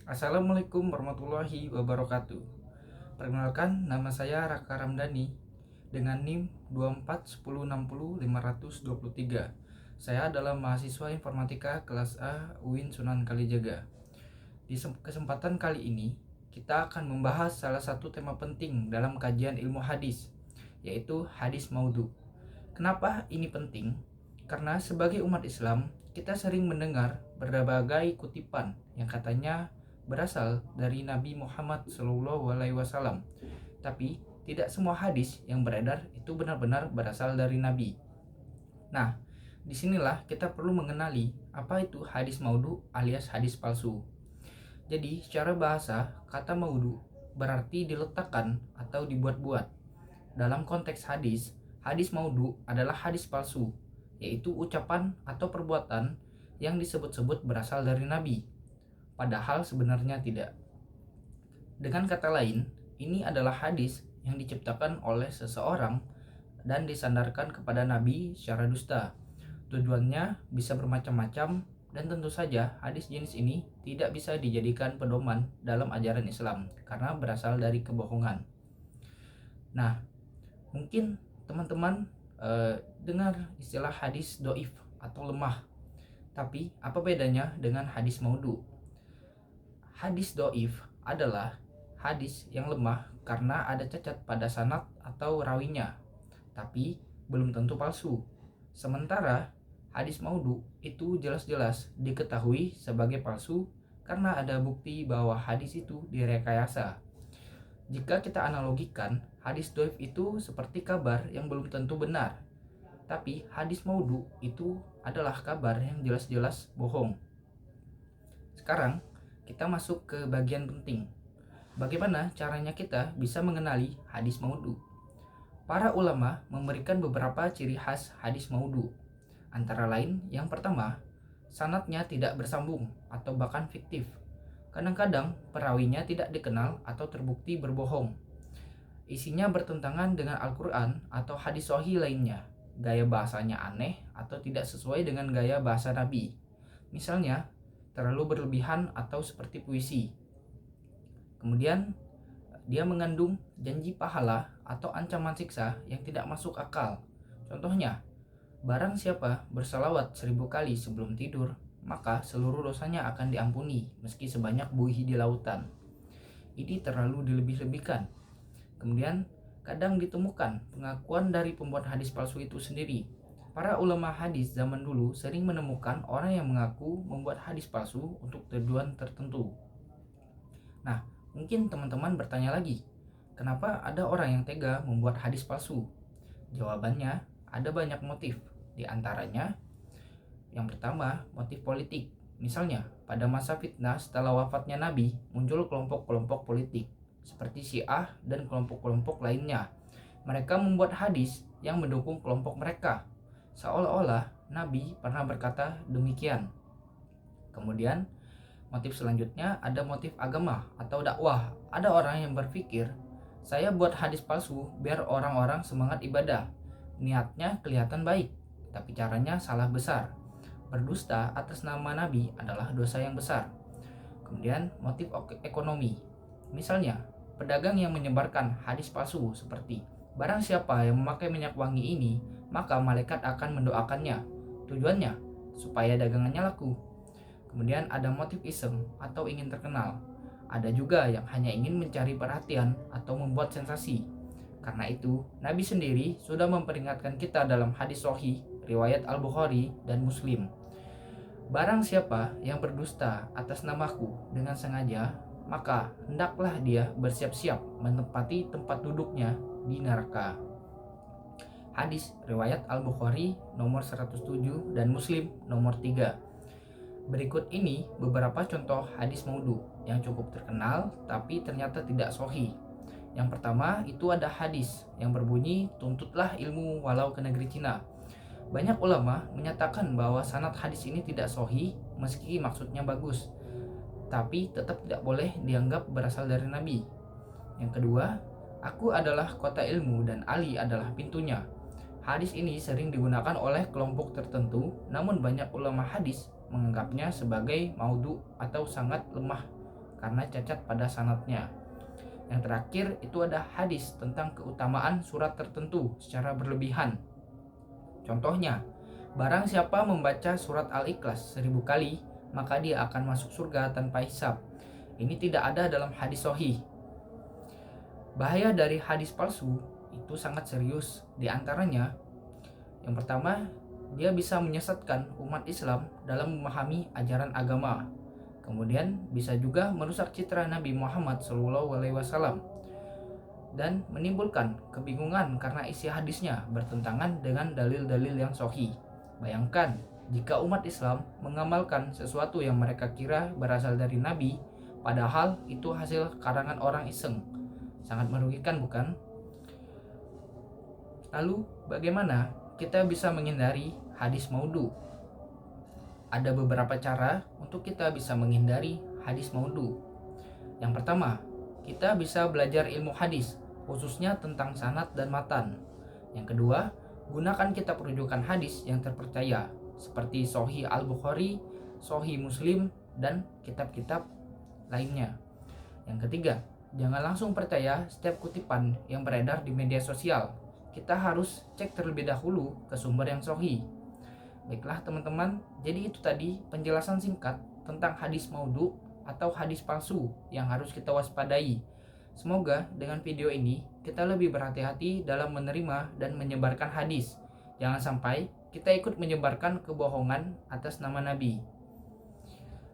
Assalamualaikum warahmatullahi wabarakatuh. Perkenalkan, nama saya Raka Ramdhani dengan NIM 2410600523. Saya adalah mahasiswa informatika kelas A UIN Sunan Kalijaga. Di kesempatan kali ini, kita akan membahas salah satu tema penting dalam kajian ilmu hadis, yaitu hadis maudhu. Kenapa ini penting? Karena sebagai umat Islam, kita sering mendengar berbagai kutipan yang katanya berasal dari Nabi Muhammad SAW. Tapi tidak semua hadis yang beredar itu benar-benar berasal dari Nabi. Nah, disinilah kita perlu mengenali apa itu hadis maudhu alias hadis palsu. Jadi, secara bahasa, kata maudhu berarti diletakkan atau dibuat-buat. Dalam konteks hadis, hadis maudhu adalah hadis palsu, yaitu ucapan atau perbuatan yang disebut-sebut berasal dari Nabi, padahal sebenarnya tidak. Dengan kata lain, ini adalah hadis yang diciptakan oleh seseorang dan disandarkan kepada Nabi secara dusta. Tujuannya bisa bermacam-macam, dan tentu saja hadis jenis ini tidak bisa dijadikan pedoman dalam ajaran Islam karena berasal dari kebohongan. Nah, mungkin teman-teman dengar istilah hadis doif atau lemah. Tapi apa bedanya dengan hadis maudhu? Hadis doif adalah hadis yang lemah karena ada cacat pada sanad atau rawinya, tapi belum tentu palsu. Sementara hadis maudhu itu jelas-jelas diketahui sebagai palsu karena ada bukti bahwa hadis itu direkayasa. Jika kita analogikan, hadis doif itu seperti kabar yang belum tentu benar. Tapi hadis maudhu itu adalah kabar yang jelas-jelas bohong. Sekarang kita masuk ke bagian penting. Bagaimana caranya kita bisa mengenali hadis maudhu? Para ulama memberikan beberapa ciri khas hadis maudhu. Antara lain, yang pertama, sanadnya tidak bersambung atau bahkan fiktif. Kadang-kadang perawinya tidak dikenal atau terbukti berbohong. Isinya bertentangan dengan Al-Quran atau hadis sahih lainnya. Gaya bahasanya aneh atau tidak sesuai dengan gaya bahasa Nabi. Misalnya, terlalu berlebihan atau seperti puisi. Kemudian, dia mengandung janji pahala atau ancaman siksa yang tidak masuk akal. Contohnya, barang siapa bersalawat 1000 kali sebelum tidur, maka seluruh dosanya akan diampuni meski sebanyak buih di lautan. Ini terlalu dilebih-lebihkan. Kemudian kadang ditemukan pengakuan dari pembuat hadis palsu itu sendiri. Para ulama hadis zaman dulu sering menemukan orang yang mengaku membuat hadis palsu untuk tujuan tertentu. Nah, mungkin teman-teman bertanya lagi, kenapa ada orang yang tega membuat hadis palsu? Jawabannya, ada banyak motif. Di antaranya, yang pertama, motif politik. Misalnya, pada masa fitnah setelah wafatnya Nabi, muncul kelompok-kelompok politik seperti Syiah dan kelompok-kelompok lainnya. Mereka membuat hadis yang mendukung kelompok mereka, seolah-olah Nabi pernah berkata demikian. Kemudian, motif selanjutnya ada motif agama atau dakwah. Ada orang yang berpikir, saya buat hadis palsu biar orang-orang semangat ibadah. Niatnya kelihatan baik, tapi caranya salah besar. Berdusta atas nama Nabi adalah dosa yang besar. Kemudian motif ekonomi. Misalnya, pedagang yang menyebarkan hadis palsu seperti barang siapa yang memakai minyak wangi ini, maka malaikat akan mendoakannya. Tujuannya supaya dagangannya laku. Kemudian ada motif iseng atau ingin terkenal. Ada juga yang hanya ingin mencari perhatian atau membuat sensasi. Karena itu, Nabi sendiri sudah memperingatkan kita dalam hadis sahih riwayat Al-Bukhari dan Muslim. Barang siapa yang berdusta atas namaku dengan sengaja, maka hendaklah dia bersiap-siap menempati tempat duduknya di neraka. Hadis riwayat Al-Bukhari nomor 107 dan Muslim nomor 3. Berikut ini beberapa contoh hadis maudhu yang cukup terkenal tapi ternyata tidak sahih. Yang pertama itu ada hadis yang berbunyi tuntutlah ilmu walau ke negeri Cina. Banyak ulama menyatakan bahwa sanad hadis ini tidak sahih meski maksudnya bagus, tapi tetap tidak boleh dianggap berasal dari Nabi. Yang kedua, aku adalah kota ilmu dan Ali adalah pintunya. Hadis ini sering digunakan oleh kelompok tertentu, namun banyak ulama hadis menganggapnya sebagai maudhu atau sangat lemah karena cacat pada sanadnya. Yang terakhir itu ada hadis tentang keutamaan surat tertentu secara berlebihan. Contohnya, barang siapa membaca surat Al-Ikhlas 1000 kali, maka dia akan masuk surga tanpa hisab. Ini tidak ada dalam hadis sahih. Bahaya dari hadis palsu itu sangat serius. Di antaranya, yang pertama, dia bisa menyesatkan umat Islam dalam memahami ajaran agama. Kemudian bisa juga merusak citra Nabi Muhammad SAW dan menimbulkan kebingungan karena isi hadisnya bertentangan dengan dalil-dalil yang sahih. Bayangkan jika umat Islam mengamalkan sesuatu yang mereka kira berasal dari Nabi, padahal itu hasil karangan orang iseng. Sangat merugikan, bukan? Lalu bagaimana kita bisa menghindari hadis maudhu? Ada beberapa cara untuk kita bisa menghindari hadis maudhu. Yang pertama, kita bisa belajar ilmu hadis, khususnya tentang sanad dan matan. Yang kedua, gunakan kitab rujukan hadis yang terpercaya, seperti Sahih Al-Bukhari, Sahih Muslim, dan kitab-kitab lainnya. Yang ketiga, jangan langsung percaya setiap kutipan yang beredar di media sosial. Kita harus cek terlebih dahulu ke sumber yang sahih. Baiklah teman-teman, jadi itu tadi penjelasan singkat tentang hadis maudhu atau hadis palsu yang harus kita waspadai. Semoga dengan video ini kita lebih berhati-hati dalam menerima dan menyebarkan hadis. Jangan sampai kita ikut menyebarkan kebohongan atas nama Nabi.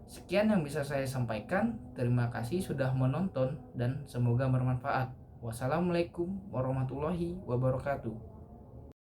Sekian yang bisa saya sampaikan. Terima kasih sudah menonton dan semoga bermanfaat. Wassalamualaikum warahmatullahi wabarakatuh.